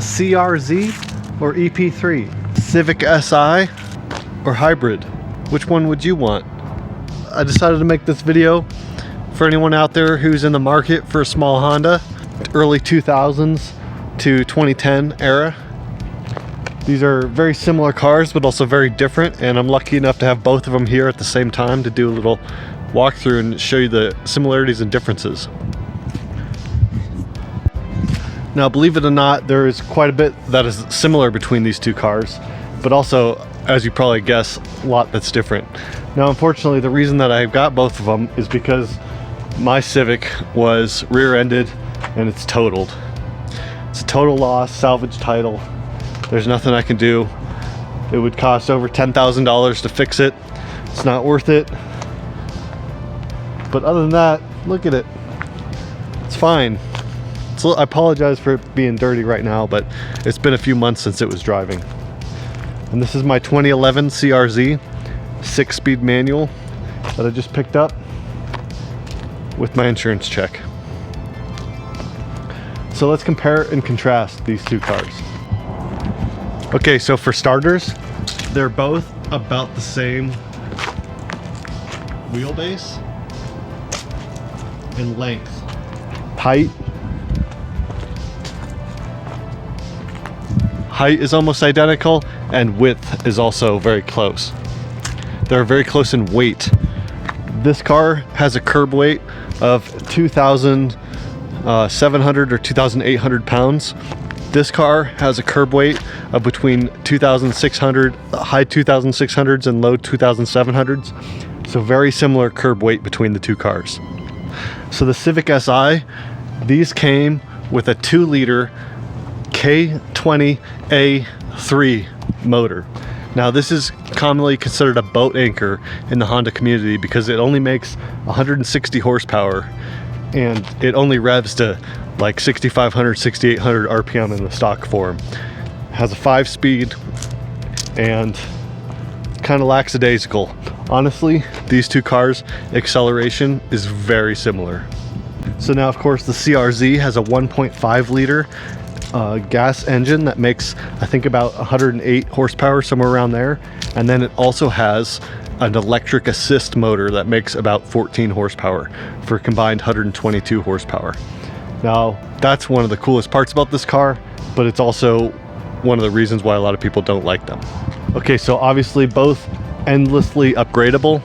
CRZ or EP3? Civic Si or hybrid? Which one would you want? I decided to make this video for anyone out there who's in the market for a small Honda, early 2000s to 2010 era. These are very similar cars, but also very different, and I'm lucky enough to have both of them here at the same time to do a little walkthrough and show you the similarities and differences. Now, believe it or not, there is quite a bit that is similar between these two cars, but also, as you probably guess, a lot that's different. Now, unfortunately, the reason that I've got both of them is because my Civic was rear-ended and it's totaled. It's a total loss, salvage title. There's nothing I can do. It would cost over $10,000 to fix it. It's not worth it. But other than that, look at it. It's fine. I apologize for it being dirty right now, but it's been a few months since it was driving. And this is my 2011 CRZ 6-speed manual that I just picked up with my insurance check. So let's compare and contrast these two cars. Okay, so for starters, they're both about the same wheelbase and length. Height is almost identical, and width is also very close. They're very close in weight. This car has a curb weight of 2,700 or 2,800 pounds. This car has a curb weight of between 2,600, high 2,600s and low 2,700s. So very similar curb weight between the two cars. So the Civic Si, these came with a 2-liter K20A3 motor. Now, this is commonly considered a boat anchor in the Honda community because it only makes 160 horsepower and it only revs to like 6,500, 6,800 RPM in the stock form. It has a 5-speed and kind of lackadaisical. Honestly, these two cars' acceleration is very similar. So now, of course, the CRZ has a 1.5 liter gas engine that makes, I think, about 108 horsepower, somewhere around there. And then it also has an electric assist motor that makes about 14 horsepower for a combined 122 horsepower. Now, that's one of the coolest parts about this car, but it's also one of the reasons why a lot of people don't like them. Okay, so obviously both endlessly upgradable.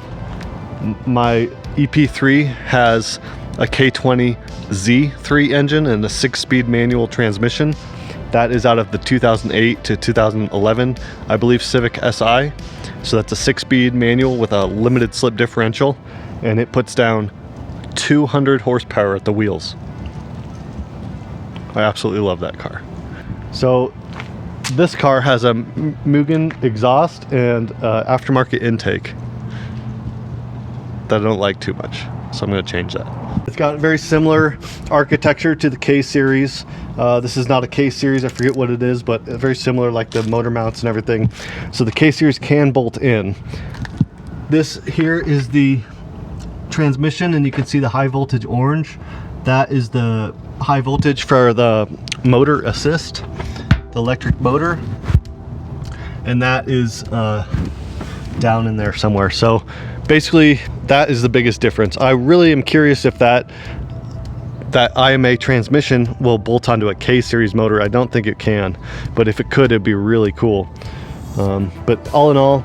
My EP3 has a K20Z3 engine and a 6-speed manual transmission. That is out of the 2008 to 2011, I believe, Civic Si. So that's a 6-speed manual with a limited slip differential, and it puts down 200 horsepower at the wheels. I absolutely love that car. So this car has a Mugen exhaust and aftermarket intake that I don't like too much, so I'm going to change that. It's got very similar architecture to the K series. This is not a K series, I forget what it is, but very similar, like the motor mounts and everything. So the K series can bolt in. This here is the transmission, and you can see the high voltage orange. That is the high voltage for the motor assist, the electric motor, and that is down in there somewhere. So basically that is the biggest difference. I really am curious if that IMA transmission will bolt onto a K series motor. I don't think it can, but if it could, it'd be really cool. But all in all,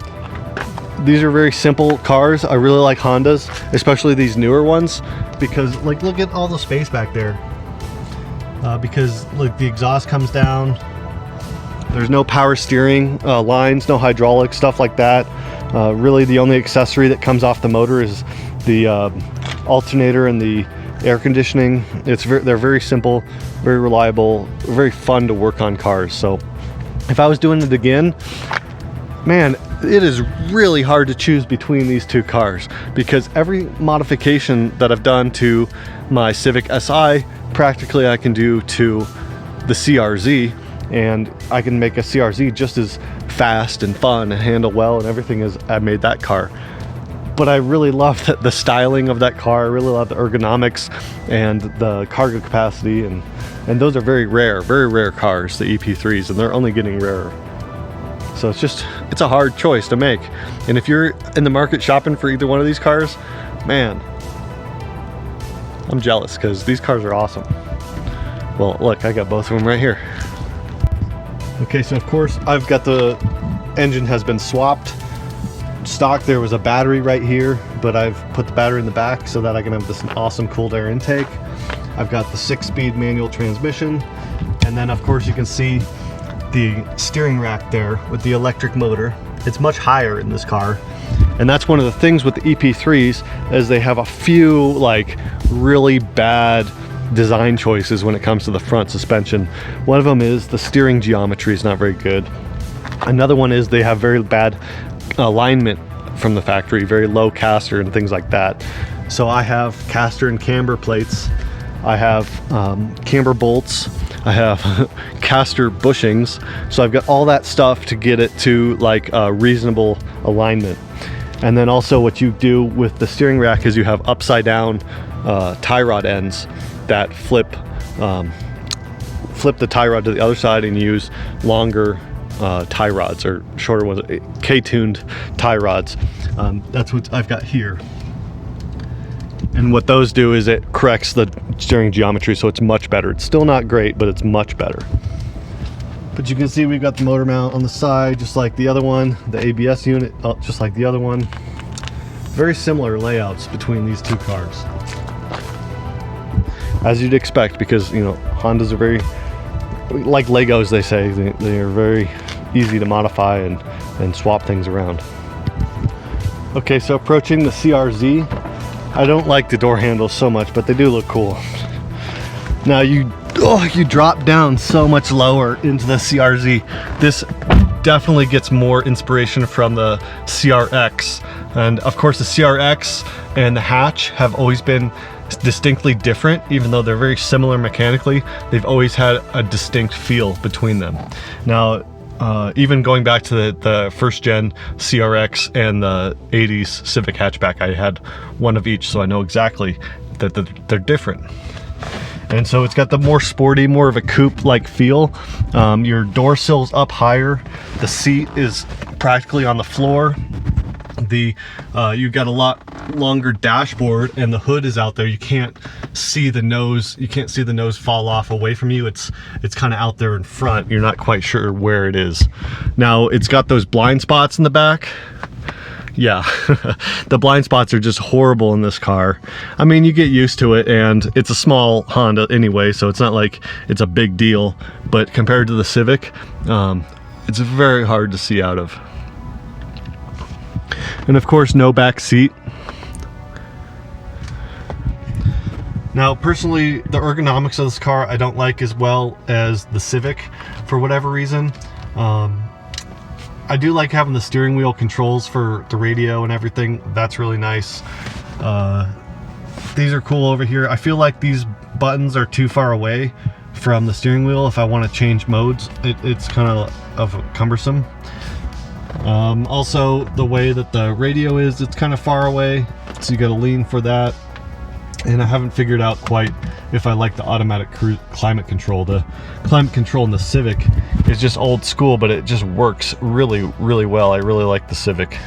these are very simple cars. I really like Hondas, especially these newer ones, because like, look at all the space back there. Because look, the exhaust comes down. There's no power steering lines, no hydraulics, stuff like that. Really, the only accessory that comes off the motor is the alternator and the air conditioning. They're very simple, very reliable, very fun to work on cars. So if I was doing it again, man, it is really hard to choose between these two cars, because every modification that I've done to my Civic Si, practically I can do to the CRZ, and I can make a CRZ just as fast and fun and handle well and everything as I made that car. but I really love the styling of that car. I really love the ergonomics and the cargo capacity, and those are very rare cars, the EP3s, and they're only getting rarer. So it's a hard choice to make. And if you're in the market shopping for either one of these cars, man, I'm jealous because these cars are awesome. Well, look, I got both of them right here. Okay, so of course I've got the engine has been swapped. Stock, there was a battery right here, but I've put the battery in the back so that I can have this awesome cooled air intake. I've got the 6-speed manual transmission, and then of course you can see the steering rack there with the electric motor. It's much higher in this car, and that's one of the things with the EP3s is they have a few like really bad design choices when it comes to the front suspension. One of them is the steering geometry is not very good. Another one is they have very bad alignment from the factory, very low caster and things like that. So I have caster and camber plates, I have camber bolts, I have caster bushings, so I've got all that stuff to get it to like a reasonable alignment. And then also what you do with the steering rack is you have upside down tie rod ends that flip the tie rod to the other side and use longer tie rods, or shorter ones, K-tuned tie rods. That's what I've got here. And what those do is it corrects the steering geometry, so it's much better. It's still not great, but it's much better. But you can see we've got the motor mount on the side, just like the other one, the ABS unit, just like the other one. Very similar layouts between these two cars, as you'd expect, because you know Hondas are very like Legos. They say they are very easy to modify and swap things around. Okay, so approaching the CRZ. I don't like the door handles so much, but they do look cool. Now you drop down so much lower into the CRZ. This definitely gets more inspiration from the CRX. And of course the CRX and the hatch have always been distinctly different, even though they're very similar mechanically. They've always had a distinct feel between them. Now, even going back to the first gen CRX and the 80s Civic hatchback, I had one of each, so I know exactly that they're different. And so it's got the more sporty, more of a coupe-like feel. Your door sill's up higher. The seat is practically on the floor. You've got a lot longer dashboard, and the hood is out there. You can't see the nose. You can't see the nose fall off away from you. It's kind of out there in front. You're not quite sure where it is. Now it's got those blind spots in the back. Yeah, the blind spots are just horrible in this car. I mean, you get used to it, and it's a small Honda anyway, so it's not like it's a big deal. But compared to the Civic, it's very hard to see out of. And of course, no back seat. Now, personally, the ergonomics of this car I don't like as well as the Civic for whatever reason. I do like having the steering wheel controls for the radio and everything. That's really nice. These are cool over here. I feel like these buttons are too far away from the steering wheel. If I want to change modes, it's kind of cumbersome. Also, the way that the radio is, it's kind of far away, so you got to lean for that. And I haven't figured out quite if I like the automatic climate control. The climate control in the Civic is just old school, but it just works really, really well. I really like the Civic.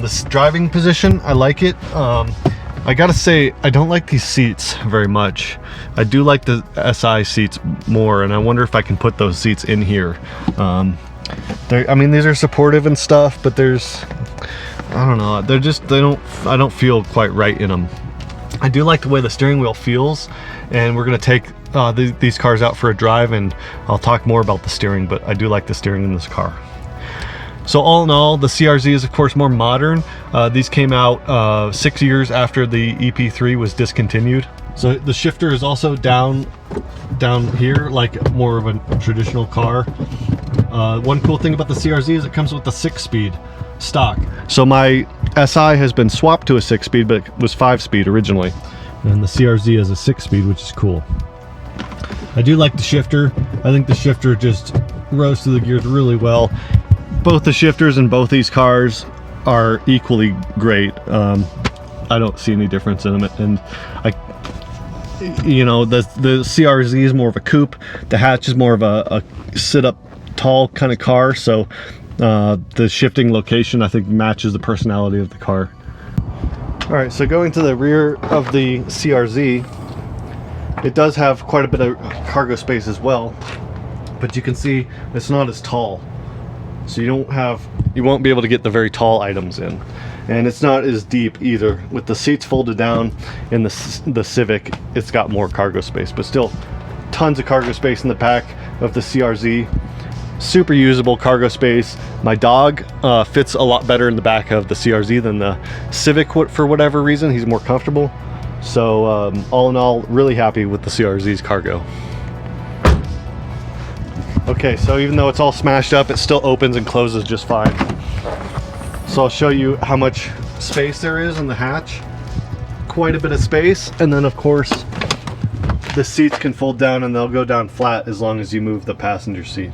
This driving position, I like it. I gotta say, I don't like these seats very much. I do like the SI seats more, and I wonder if I can put those seats in here. I mean, these are supportive and stuff, but I don't know, I don't feel quite right in them. I do like the way the steering wheel feels, and we're gonna take these cars out for a drive, and I'll talk more about the steering, but I do like the steering in this car. So all in all, the CRZ is of course more modern. These came out 6 years after the EP3 was discontinued. So the shifter is also down here, like more of a traditional car. One cool thing about the CRZ is it comes with the 6-speed stock. So my SI has been swapped to a 6-speed, but it was 5-speed originally. And the CRZ is a 6-speed, which is cool. I do like the shifter. I think the shifter just rose through the gears really well. Both the shifters in both these cars are equally great. I don't see any difference in them, and you know, the CRZ is more of a coupe. The hatch is more of a sit-up tall kind of car, so the shifting location I think matches the personality of the car. All right, so going to the rear of the CRZ, it does have quite a bit of cargo space as well, but you can see it's not as tall, so you won't be able to get the very tall items in. And it's not as deep either. With the seats folded down in the Civic, it's got more cargo space, but still tons of cargo space in the back of the CRZ. Super usable cargo space. My dog fits a lot better in the back of the CRZ than the Civic for whatever reason. He's more comfortable. So all in all, really happy with the CRZ's cargo. Okay, so even though it's all smashed up, it still opens and closes just fine. So I'll show you how much space there is in the hatch. Quite a bit of space, and then of course the seats can fold down and they'll go down flat as long as you move the passenger seat.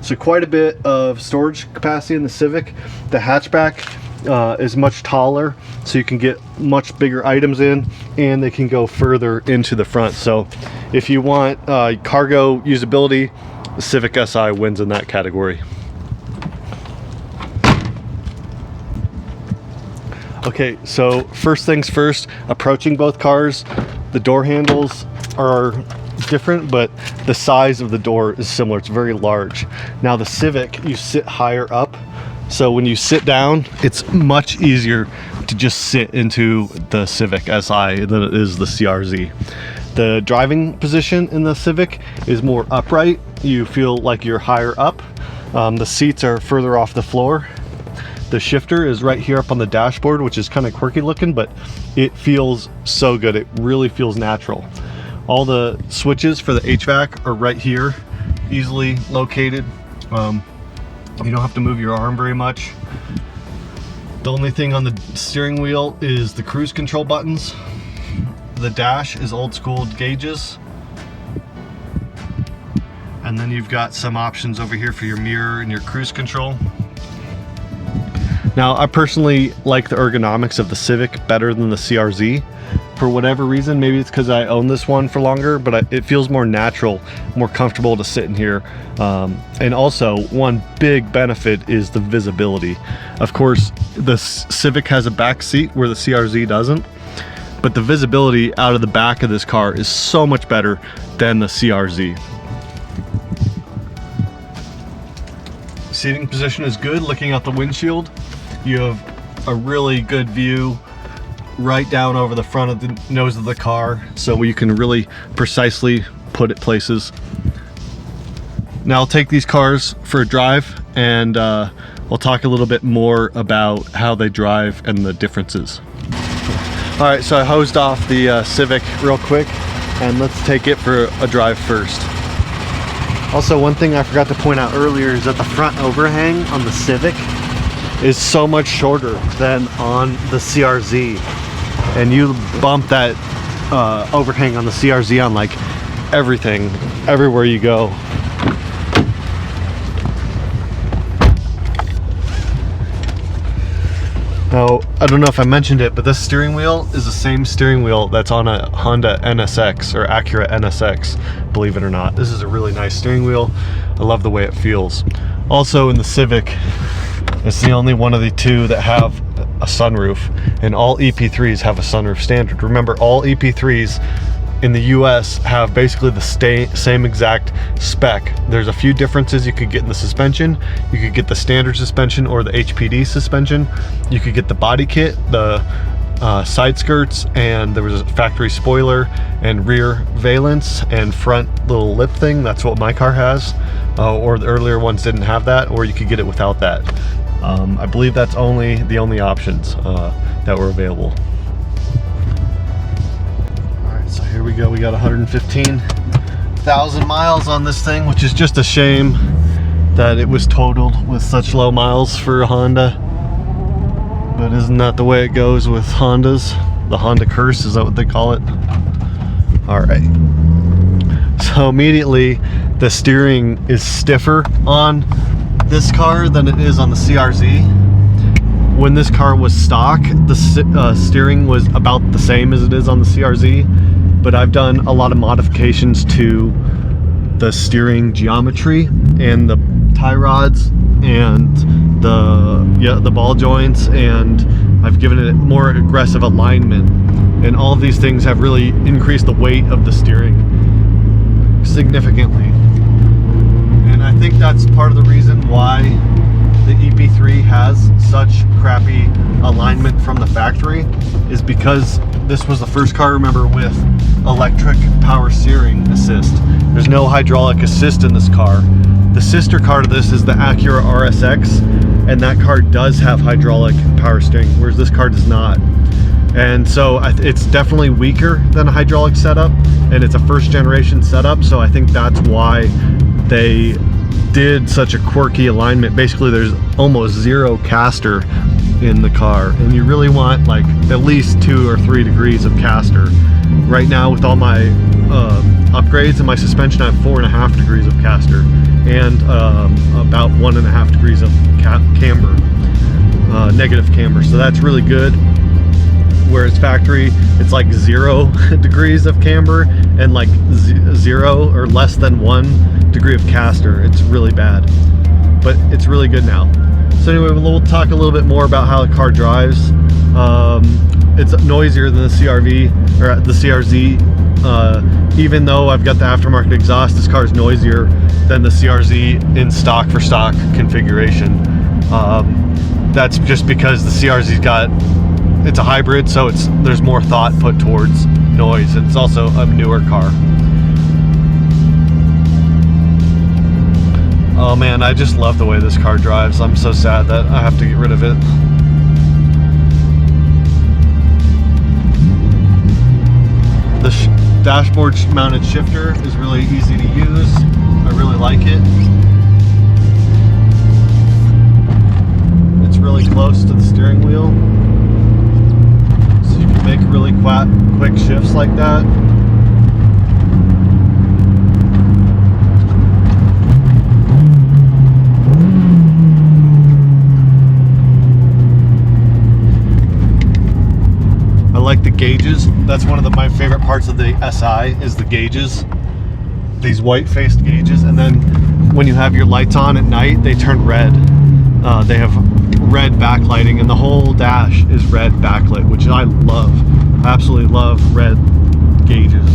So quite a bit of storage capacity in the Civic. The hatchback is much taller, so you can get much bigger items in, and they can go further into the front. So if you want cargo usability, the Civic Si wins in that category. Okay, so first things first, approaching both cars, the door handles are different, but the size of the door is similar. It's very large. Now the Civic, you sit higher up, so when you sit down, it's much easier to just sit into the Civic Si than it is the CRZ. The driving position in the Civic is more upright. You feel like you're higher up. The seats are further off the floor. The shifter is right here up on the dashboard, which is kind of quirky looking, but it feels so good. It really feels natural. All the switches for the HVAC are right here, easily located. You don't have to move your arm very much. The only thing on the steering wheel is the cruise control buttons. The dash is old school gauges. And then you've got some options over here for your mirror and your cruise control. Now, I personally like the ergonomics of the Civic better than the CRZ. For whatever reason, maybe it's because I own this one for longer, but it feels more natural, more comfortable to sit in here. And also, one big benefit is the visibility. Of course, the Civic has a back seat where the CRZ doesn't, but the visibility out of the back of this car is so much better than the CRZ. Seating position is good. Looking out the windshield, you have a really good view right down over the front of the nose of the car, so you can really precisely put it places. Now I'll take these cars for a drive, and we'll talk a little bit more about how they drive and the differences. All right, so I hosed off the Civic real quick, and let's take it for a drive first. Also, one thing I forgot to point out earlier is that the front overhang on the Civic is so much shorter than on the CRZ. And you bump that overhang on the CRZ on like everything, everywhere you go. Now, I don't know if I mentioned it, but this steering wheel is the same steering wheel that's on a Honda NSX or Acura NSX, believe it or not. This is a really nice steering wheel. I love the way it feels. Also in the Civic, it's the only one of the two that have a sunroof, and all EP3s have a sunroof standard. Remember, all EP3s in the US have basically the same exact spec. There's a few differences you could get in the suspension. You could get the standard suspension or the HPD suspension. You could get the body kit, the side skirts, and there was a factory spoiler and rear valance and front little lip thing. That's what my car has, or the earlier ones didn't have that, or you could get it without that. I believe that's the only options that were available. So here we go, we got 115,000 miles on this thing, which is just a shame that it was totaled with such low miles for a Honda. But isn't that the way it goes with Hondas? The Honda curse, is that what they call it? All right. So immediately the steering is stiffer on this car than it is on the CRZ. when this car was stock, the steering was about the same as it is on the CRZ, but I've done a lot of modifications to the steering geometry and the tie rods and the ball joints, and I've given it more aggressive alignment, and all of these things have really increased the weight of the steering significantly. And I think that's part of the reason why the EP3 has such crappy alignment from the factory, is because this was the first car, remember, with electric power steering assist. There's no hydraulic assist in this car. The sister car to this is the Acura RSX, and that car does have hydraulic power steering, whereas this car does not. And so it's definitely weaker than a hydraulic setup, and it's a first generation setup, so I think that's why they did such a quirky alignment. Basically there's almost zero caster in the car, and you really want like at least 2 or 3 degrees of caster. Right now with all my upgrades in my suspension, I have 4.5 degrees of caster and about 1.5 degrees of camber, negative camber, so that's really good. Whereas factory, it's like 0 degrees of camber and like 0 or less than 1 degree of caster. It's really bad, but it's really good now. So anyway, we'll talk a little bit more about how the car drives. It's noisier than the CRV or the CRZ. Even though I've got the aftermarket exhaust, this car is noisier than the CRZ in stock for stock configuration. That's just because the CRZ's got, it's a hybrid, so there's more thought put towards noise. It's also a newer car. Oh man, I just love the way this car drives. I'm so sad that I have to get rid of it. The dashboard mounted shifter is really easy to use. I really like it. It's really close to the steering wheel, so you can make really quick shifts like that. I like the gauges. That's one of my favorite parts of the SI is the gauges. These white-faced gauges, and then when you have your lights on at night, they turn red. They have red backlighting, and the whole dash is red backlit, which I love. I absolutely love red gauges.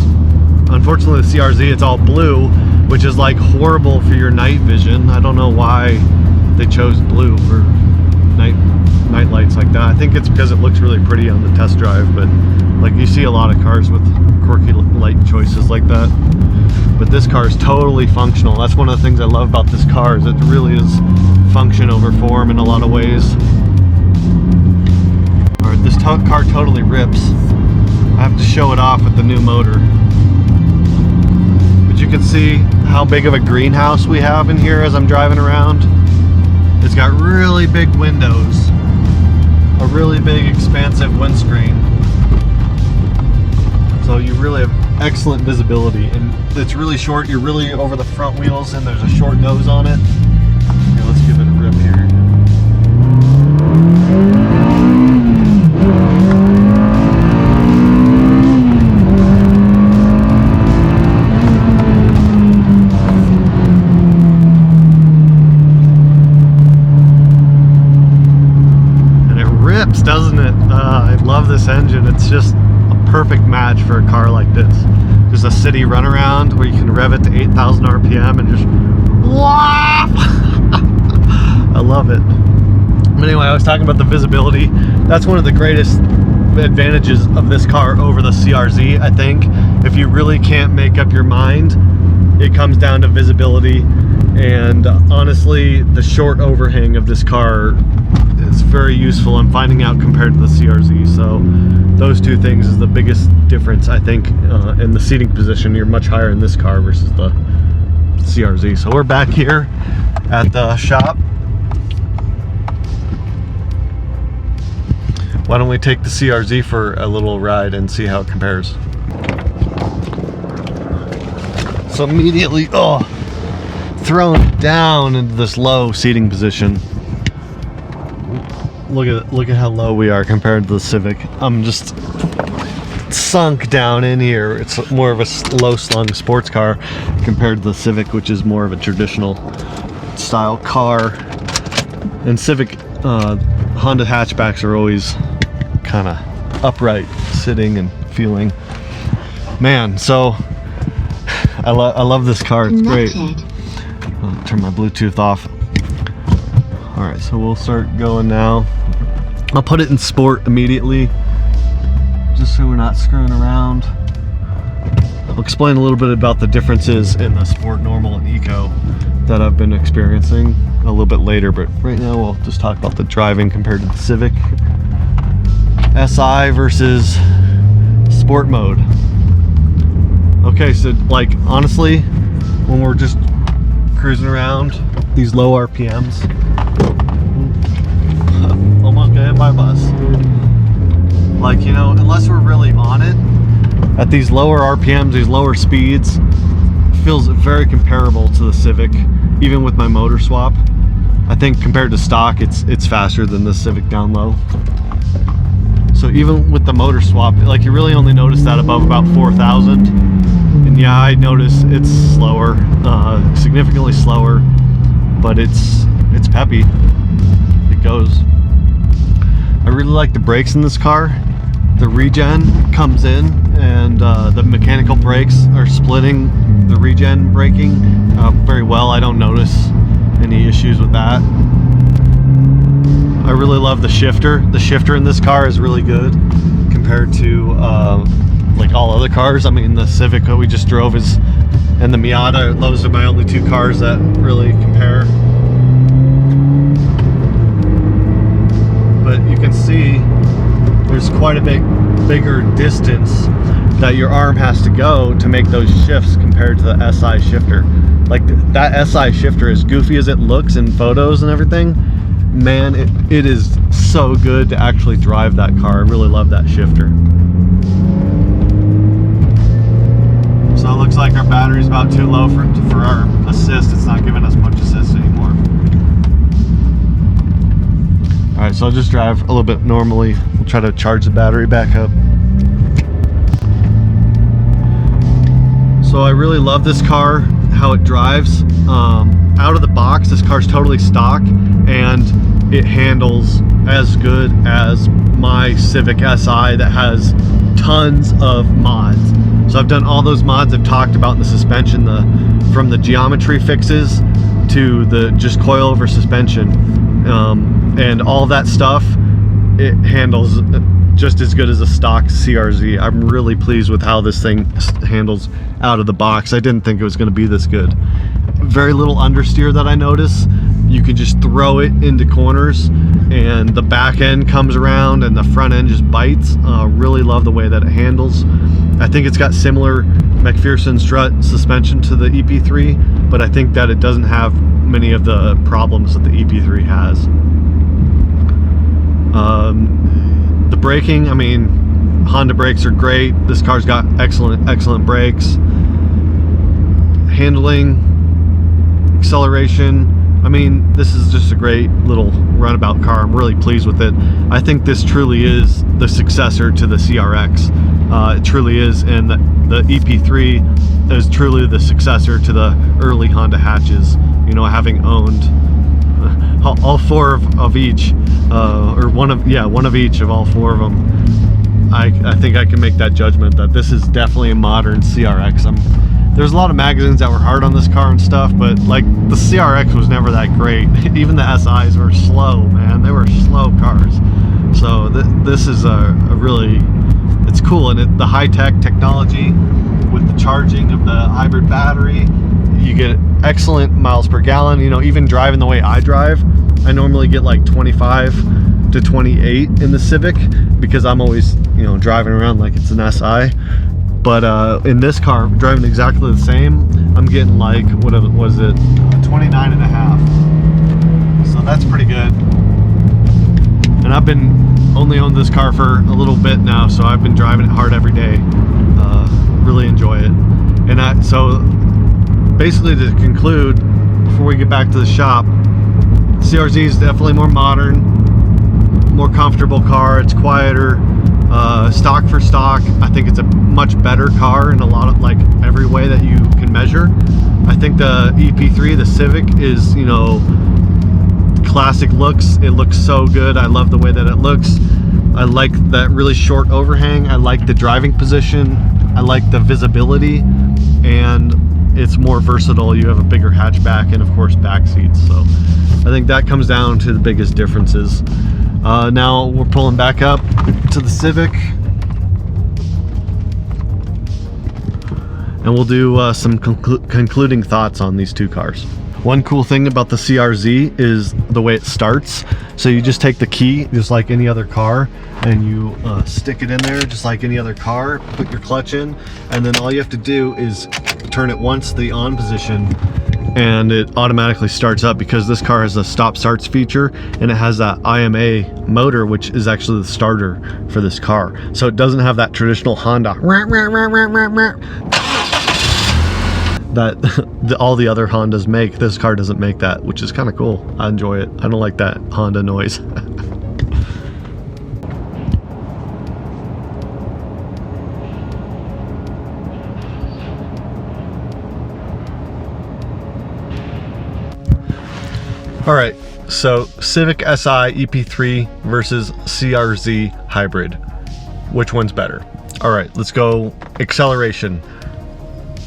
Unfortunately, the CRZ, it's all blue, which is like horrible for your night vision. I don't know why they chose blue for night lights like that. I think it's because it looks really pretty on the test drive, but like you see a lot of cars with quirky light choices like that. But this car is totally functional. That's one of the things I love about this car, is it really is function over form in a lot of ways. Alright, this car totally rips. I have to show it off with the new motor. But you can see how big of a greenhouse we have in here as I'm driving around. It's got really big windows, a really big expansive windscreen, so you really have excellent visibility, and it's really short. You're really over the front wheels, and there's a short nose on it. Here, let's give it a rip here. Doesn't it? I love this engine. It's just a perfect match for a car like this. Just a city runaround where you can rev it to 8,000 RPM and just wah! I love it. But anyway, I was talking about the visibility. That's one of the greatest advantages of this car over the CRZ, I think. If you really can't make up your mind, it comes down to visibility. And honestly, the short overhang of this car is very useful, I'm finding out, compared to the CRZ. So those two things is the biggest difference, I think. In the seating position, you're much higher in this car versus the CRZ. So we're back here at the shop. Why don't we take the CRZ for a little ride and see how it compares. So immediately, thrown down into this low seating position. look at how low we are compared to the Civic. I'm just sunk down in here. It's more of a low slung sports car compared to the Civic, which is more of a traditional style car. And Civic Honda hatchbacks are always kind of upright sitting and feeling. Man, so I love this car. It's great. I'll turn my Bluetooth off. All right, so we'll start going now. I'll put it in sport immediately, just so we're not screwing around. I'll explain a little bit about the differences in the sport, normal, and eco that I've been experiencing a little bit later, but right now we'll just talk about the driving compared to the Civic. SI versus sport mode. Okay, so like honestly, when we're just cruising around these low RPMs, almost got hit by a bus. Like, you know, unless we're really on it, at these lower RPMs, these lower speeds, it feels very comparable to the Civic, even with my motor swap. I think compared to stock, it's faster than the Civic down low. So even with the motor swap, like you really only notice that above about 4,000. And yeah, I notice it's slower, significantly slower, but it's peppy. It goes. I really like the brakes in this car. The regen comes in, and the mechanical brakes are splitting the regen braking very well. I don't notice any issues with that. I really love the shifter. The shifter in this car is really good compared to like all other cars. I mean, the Civic that we just drove and the Miata, those are my only two cars that really compare. But you can see there's quite a bit bigger distance that your arm has to go to make those shifts compared to the SI shifter. Like that SI shifter, as goofy as it looks in photos and everything, man, it is so good to actually drive that car. I really love that shifter. So it looks like our battery's about too low for our assist. It's not giving us much assist anymore. All right, so I'll just drive a little bit normally. We'll try to charge the battery back up. So I really love this car, how it drives. Out of the box, this car's totally stock, and it handles as good as my Civic Si that has tons of mods. So I've done all those mods I've talked about in the suspension, from the geometry fixes to the just coilover suspension, and all that stuff. It handles just as good as a stock CRZ. I'm really pleased with how this thing handles out of the box. I didn't think it was going to be this good. Very little understeer that I notice. You can just throw it into corners and the back end comes around and the front end just bites. Really love the way that it handles. I think it's got similar McPherson strut suspension to the EP3, but I think that it doesn't have many of the problems that the EP3 has. The braking, I mean, Honda brakes are great. This car's got excellent brakes. Handling, acceleration, I mean, this is just a great little runabout car. I'm really pleased with it. I think this truly is the successor to the CRX. It truly is, and the EP3 is truly the successor to the early Honda hatches. You know, having owned all four of each, or one of each of all four of them, I think I can make that judgment that this is definitely a modern CRX. There's a lot of magazines that were hard on this car and stuff, but like the CRX was never that great. Even the SIs were slow, man. They were slow cars. So this is a really, it's cool. And the high-tech technology with the charging of the hybrid battery, you get excellent miles per gallon. You know, even driving the way I drive, I normally get like 25 to 28 in the Civic because I'm always, you know, driving around like it's an SI. But in this car, driving exactly the same, I'm getting like, what was it, 29 and a half. So that's pretty good. And I've been only owned this car for a little bit now, so I've been driving it hard every day. Really enjoy it. And so basically to conclude, before we get back to the shop, CRZ is definitely more modern. more comfortable car. It's quieter. Stock for stock, I think it's a much better car in a lot of, like, every way that you can measure. I think the EP3, the Civic, is, you know, classic looks. It looks so good. I love the way that it looks. I like that really short overhang. I like the driving position. I like the visibility, and it's more versatile. You have a bigger hatchback and, of course, back seats. So I think that comes down to the biggest differences. Now we're pulling back up to the Civic, and we'll do some concluding thoughts on these two cars. One cool thing about the CRZ is the way it starts. So you just take the key, just like any other car, and you stick it in there just like any other car, put your clutch in, and then all you have to do is turn it once, the on position, and it automatically starts up, because this car has a stop starts feature, and it has that IMA motor, which is actually the starter for this car. So it doesn't have that traditional Honda that all the other Hondas make. This car doesn't make that, which is kind of cool. I enjoy it. I don't like that Honda noise. All right, so Civic Si EP3 versus CRZ hybrid. Which one's better? All right, let's go acceleration.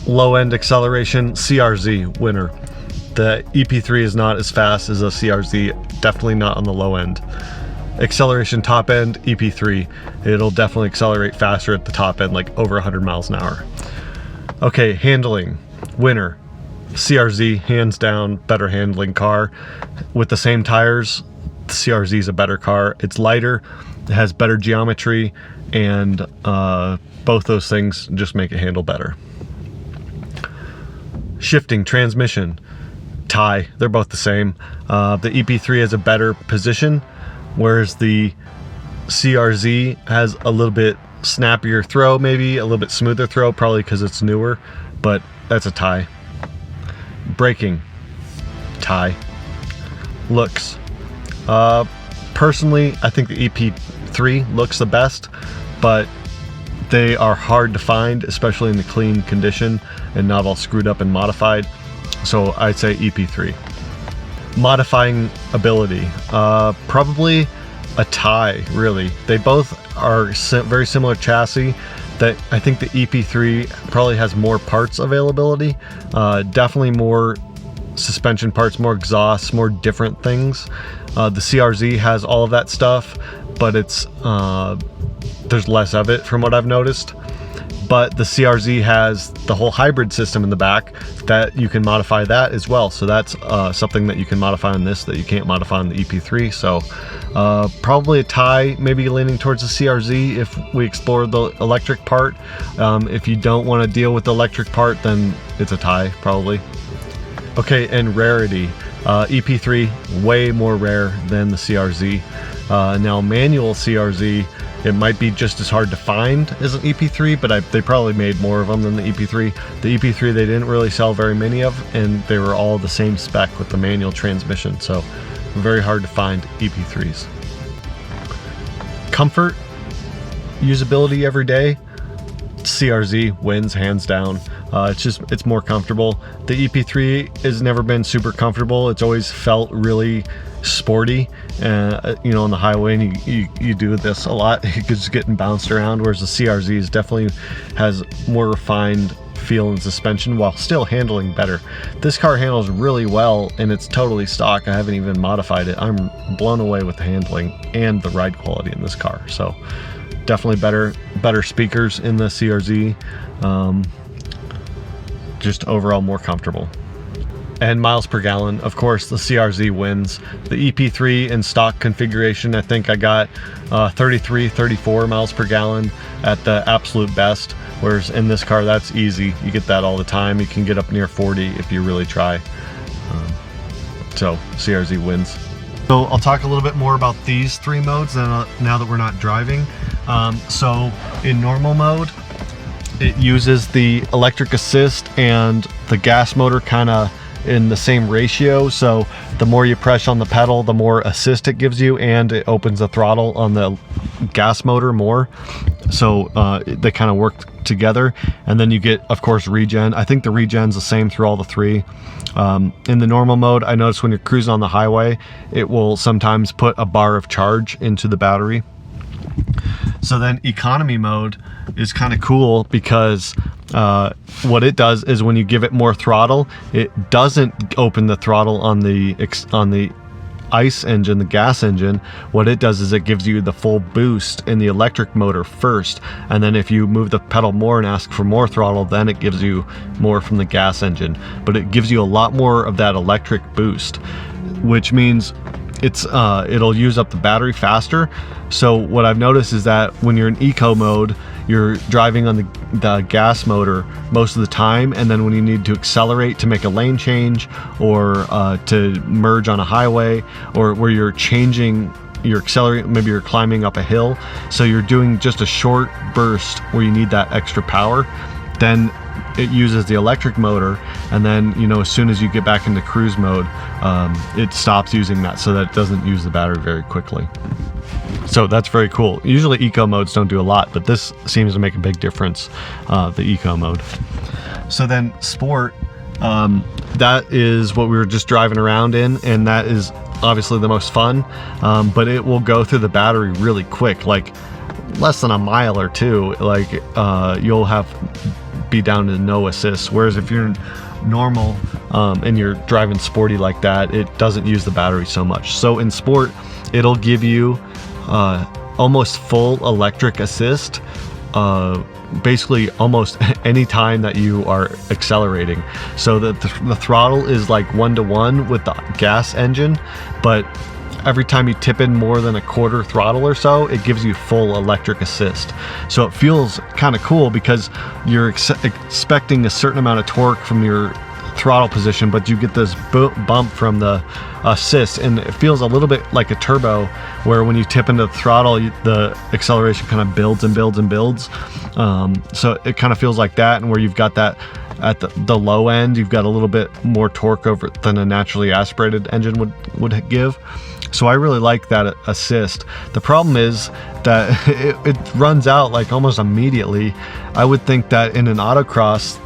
Low-end acceleration, CRZ winner. The EP3 is not as fast as a CRZ, definitely not on the low end. Acceleration top end, EP3. It'll definitely accelerate faster at the top end, like over 100 miles an hour. Okay, handling, winner. CRZ, hands down, better handling car. With the same tires, the CRZ is a better car. It's lighter, it has better geometry, and both those things just make it handle better. Shifting, transmission, tie, they're both the same. The EP3 has a better position, whereas the CRZ has a little bit snappier throw, maybe a little bit smoother throw, probably because it's newer, but that's a tie. Braking, tie. Looks, personally, I think the EP3 looks the best, but they are hard to find, especially in the clean condition and not all screwed up and modified. So I'd say EP3. Modifying ability, probably a tie, really. They both are very similar chassis. That I think the EP3 probably has more parts availability, definitely more suspension parts, more exhausts, more different things. The CRZ has all of that stuff, but it's there's less of it from what I've noticed. But the CRZ has the whole hybrid system in the back that you can modify that as well. So that's something that you can modify on this that you can't modify on the EP3. So probably a tie, maybe leaning towards the CRZ if we explore the electric part. If you don't want to deal with the electric part, then it's a tie, probably. Okay, and rarity. EP3, way more rare than the CRZ. Now, manual CRZ, it might be just as hard to find as an EP3, but they probably made more of them than the EP3. The EP3 they didn't really sell very many of, and they were all the same spec with the manual transmission, so very hard to find EP3s. Comfort, usability every day, CRZ wins hands down. It's more comfortable. The EP3 has never been super comfortable. It's always felt really sporty, you know, on the highway, and you do this a lot. You're just getting bounced around, whereas the CRZ definitely has more refined feel and suspension while still handling better. This car handles really well, and it's totally stock. I haven't even modified it. I'm blown away with the handling and the ride quality in this car. So definitely better speakers in the CRZ. Just overall more comfortable. And miles per gallon, of course, the CRZ wins. The EP3 in stock configuration, I think I got 33, 34 miles per gallon at the absolute best, whereas in this car, that's easy. You get that all the time. You can get up near 40 if you really try. So CRZ wins. So I'll talk a little bit more about these three modes now that we're not driving. So in normal mode, it uses the electric assist, and the gas motor kind of in the same ratio. So the more you press on the pedal, the more assist it gives you, and it opens the throttle on the gas motor more. So they kind of work together. And then you get, of course, regen. I think the regen's the same through all the three. In the normal mode, I notice when you're cruising on the highway, it will sometimes put a bar of charge into the battery. So then economy mode is kind of cool because what it does is when you give it more throttle, it doesn't open the throttle on the ICE engine, the gas engine. What it does is it gives you the full boost in the electric motor first, and then if you move the pedal more and ask for more throttle, then it gives you more from the gas engine. But it gives you a lot more of that electric boost, which means it'll use up the battery faster. So what I've noticed is that when you're in eco mode, you're driving on the gas motor most of the time, and then when you need to accelerate to make a lane change or to merge on a highway, or where you're accelerating, maybe you're climbing up a hill, so you're doing just a short burst where you need that extra power, then it uses the electric motor, and then, you know, as soon as you get back into cruise mode, it stops using that, so that it doesn't use the battery very quickly. So that's very cool. Usually eco modes don't do a lot, but this seems to make a big difference, the eco mode. So then sport, that is what we were just driving around in, and that is obviously the most fun, but it will go through the battery really quick, like less than a mile or two. Like you'll be down to no assist, whereas if you're normal and you're driving sporty like that, it doesn't use the battery so much. So in sport, it'll give you almost full electric assist basically almost any time that you are accelerating. So that the throttle is like 1-to-1 with the gas engine, but every time you tip in more than a quarter throttle or so, it gives you full electric assist. So it feels kind of cool because you're expecting a certain amount of torque from your throttle position, but you get this bump from the assist, and it feels a little bit like a turbo, where when you tip into the throttle, the acceleration kind of builds and builds and builds. So it kind of feels like that, and where you've got that at the low end, you've got a little bit more torque over it than a naturally aspirated engine would give. So I really like that assist. The problem is that it runs out like almost immediately. I would think that in an autocross,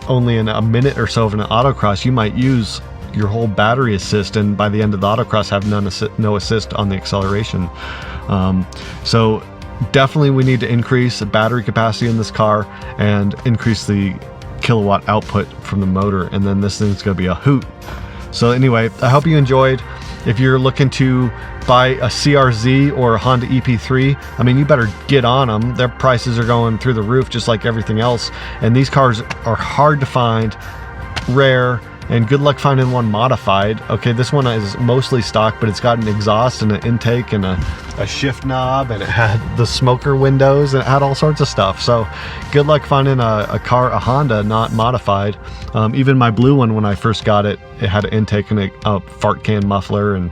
only in a minute or so of an autocross, you might use your whole battery assist, and by the end of the autocross have no assist on the acceleration. So definitely we need to increase the battery capacity in this car and increase the kilowatt output from the motor, and then this thing's gonna be a hoot. So anyway, I hope you enjoyed. If you're looking to buy a CRZ or a Honda EP3, I mean, you better get on them. Their prices are going through the roof just like everything else, and these cars are hard to find, rare, and good luck finding one modified. Okay, this one is mostly stock, but it's got an exhaust and an intake and a shift knob, and it had the smoker windows, and it had all sorts of stuff. So good luck finding a Honda not modified. Even my blue one, when I first got it, it had an intake and a fart can muffler and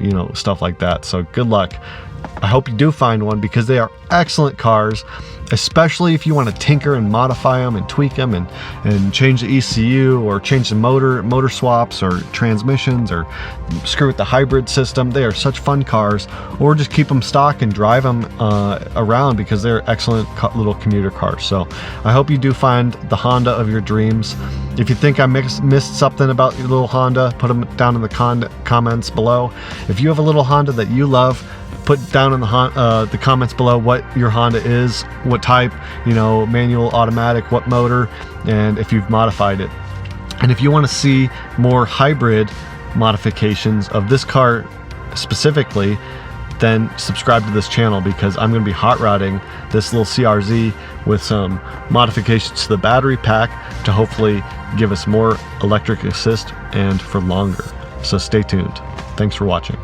you know, stuff like that. So good luck. I hope you do find one, because they are excellent cars, especially if you want to tinker and modify them and tweak them and change the ECU or change the motor swaps or transmissions or screw with the hybrid system. They are such fun cars. Or just keep them stock and drive them around, because they're excellent little commuter cars. So I hope you do find the Honda of your dreams. If you think I missed something about your little Honda, put them down in the comments below. If you have a little Honda that you love, put down in the comments below what your Honda is, what type, you know, manual, automatic, what motor, and if you've modified it. And if you want to see more hybrid modifications of this car specifically, then subscribe to this channel, because I'm going to be hot rodding this little CRZ with some modifications to the battery pack to hopefully give us more electric assist and for longer. So stay tuned. Thanks for watching.